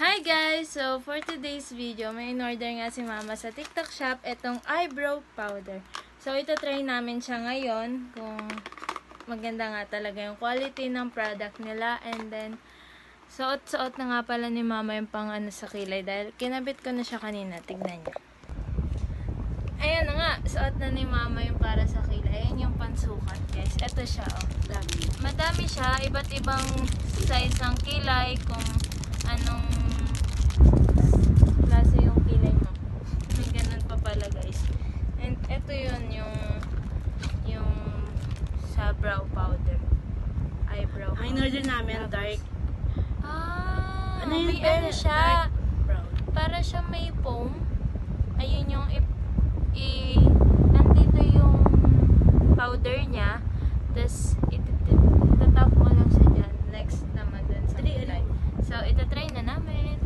Hi guys! So, for today's video, may in-order nga si Mama sa TikTok shop itong eyebrow powder. So, ito try namin siya ngayon kung maganda nga talaga yung quality ng product nila. And then, suot-suot na nga pala ni Mama yung pang sa kilay dahil kinabit ko na siya kanina. Tignan niya. Ayan na nga, suot na ni Mama yung para sa kilay. Ayan yung pansukat guys. Ito siya oh. Madami siya, iba't ibang size ng kilay kung anong klase yung kilay mo. May ganun pa pala guys. And ito yun yung sa brow powder. Eyebrow powder. Ang in-order namin dark. Ano yun? May ano siya. Brown. Para siya may foam. Ayun yung nandito yung powder niya. Tapos itatap mo lang siya dyan. Next naman dun sa kilay. So, itatry na namin.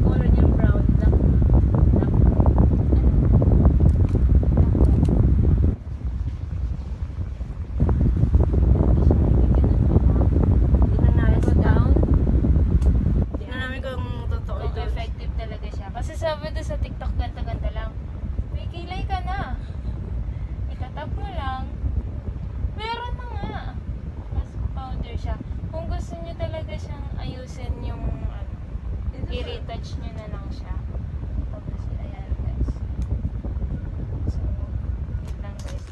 Color niya brown. Black. Tingnan namin kung totoo ito. Effective talaga siya. Kasi sabi doon sa TikTok, ganda-ganda lang. May kilay ka na. Itatap mo lang. Meron na nga. Mas powder siya. Kung gusto niyo talaga siyang ayusin yung i-retouch niyo na lang siya. Tapos, ayan guys. So, wait lang guys.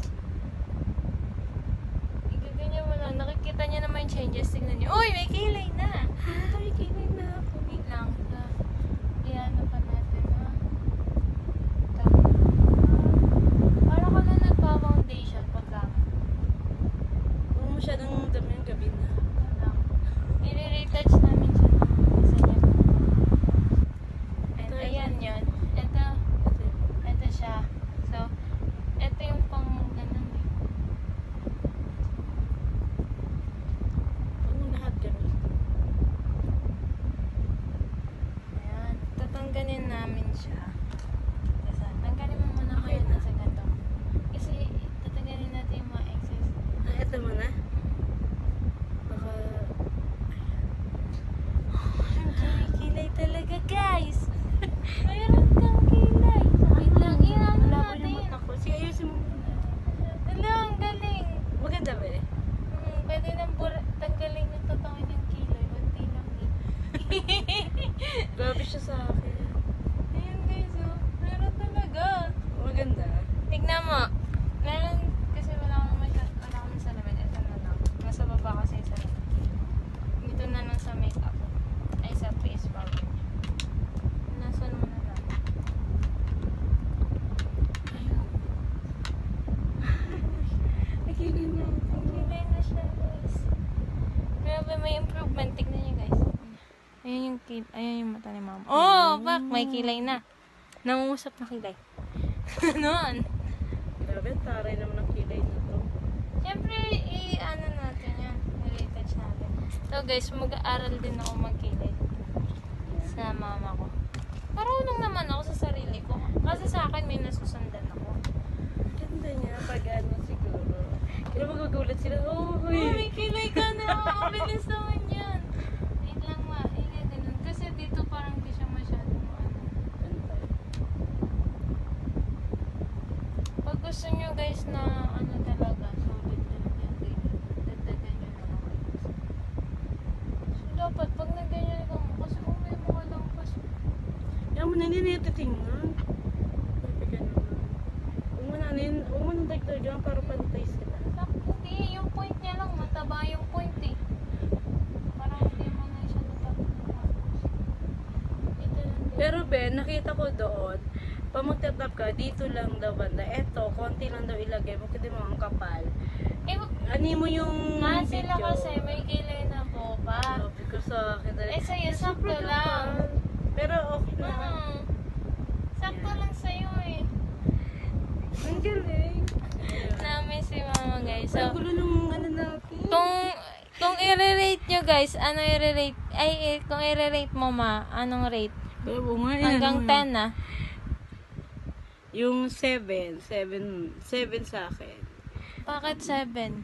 Igaganyan mo lang. Nakikita niyo naman yung changes. Tingnan niyo. Uy! May kilay na! May kilay na ako. Wait lang. Ayan na pa natin ha. Para ko na nagpa-foundation pagka. Huwag masyadong dami yung gabi na. I-retouch namin siya ng isa niya. And ayan yun. Ito siya. So, ito yung pang ganun eh. Huwag mo lahat kami. Ayan. Tatanggalin namin siya. Kasi, tanggalin mo muna kayo nasa ganito. Kasi, tatanggalin natin yung mga excess. Ito mo na. Baka... May kilay talaga, guys! Mayroon kang kilay! Wait lang, iyan Malabo yung natin. mata ko. Sige, ayusin mo. Hala, ang galing! Maganda ba eh? Pwede nang tanggalin yung totoo niyang kilay. Kunti lang eh. Grabe siya sa akin. Ayan guys, oh. Meron talaga. Maganda. Tignan mo. Meron, kasi wala akong salamin. Ito na lang. Nasa baba kasi yung salamin. Dito na lang sa makeup. Ay, sa face powder niya. Nasaan mo na lang. Ayun. Nakilay na ako. Kilay na siya, guys. Grabe, may improvement. Tignan niyo, guys. Ayan yung mata ni Mama. Oh, bak! May kilay na. Nangungusap na kilay. Ganon. Grabe, taray naman ang kilay na to. Siyempre, ano natin yan. I-retouch natin. So guys, mag-aaral din ako magkilay sa mama ko. Marunong naman ako sa sarili ko. Kasi sa akin may nasusundan ako. Ganda niya pag ano siguro. Kaya magugulat sila. Oh, Oh, may kilay ka na! Mabilis naman yan! Wait lang ma, ganun. Kasi dito parang di siya masyadong ano. Pag gusto nyo guys na ano talaga, solid talaga yung kilay. Dagdagan nyo na lang guys. So dapat pag nagganyan ka mo, kasi kung may mga lampas, Yan mo na hindi na titingnan. Sabi ka naman. Huwag mo na dagdagan para pantay sila. hindi, yung point niya lang, mataba yung point eh. Parang hindi mo na siya natapos. Ito lang din. Pero Ben, nakita ko doon, pag magtatap ka, dito lang daw banda. Eto, konti lang daw ilagay mo, kasi mo ang kapal. Ani mo yung Sila kasi may kilay na po pa. Sabi ko sa akin talaga. Sa'yo, sakto Sobrang lang. kapal. Pero okay na. Sakto lang sa'yo eh. Ang galing. Namin si Mama guys. So, Ang gulo nung ano natin. kung i-rate nyo guys, ano i-rate? Kung i-rate mo ma, anong rate? Pero nga, Hanggang 10 na. Yung 7 sa akin. Bakit 7?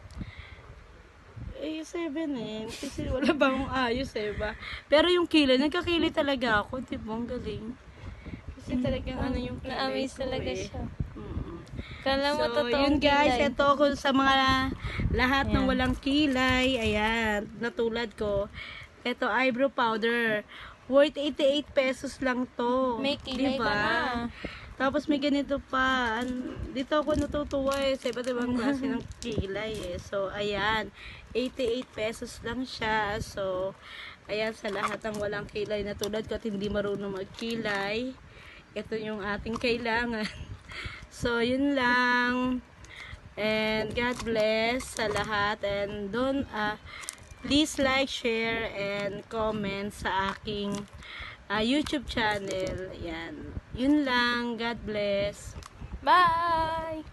7 eh. Kasi wala ba akong ayos eh ba? Pero yung kilay, nagkakilay talaga ako. Diba? Ang galing. Kasi talagang ano yung kilay Na-amaze ko talaga eh. siya. Mm. Kala mo So, totoong yun guys, kilay. ito ko sa mga lahat ng Ayan. walang kilay. Ayan, natulad ko. Ito, eyebrow powder. Worth 88 pesos lang to. May kilay Diba? ka na. Tapos may ganito pa. Dito ako natutuwa eh. Sa iba't ibang klase ng kilay eh. So, ayan. 88 pesos lang siya. So, ayan sa lahat ng walang kilay na tulad ko at hindi marunong magkilay. Ito yung ating kailangan. So, yun lang. And God bless sa lahat. And please like, share, and comment sa aking YouTube channel. Yan. Yun lang. God bless. Bye!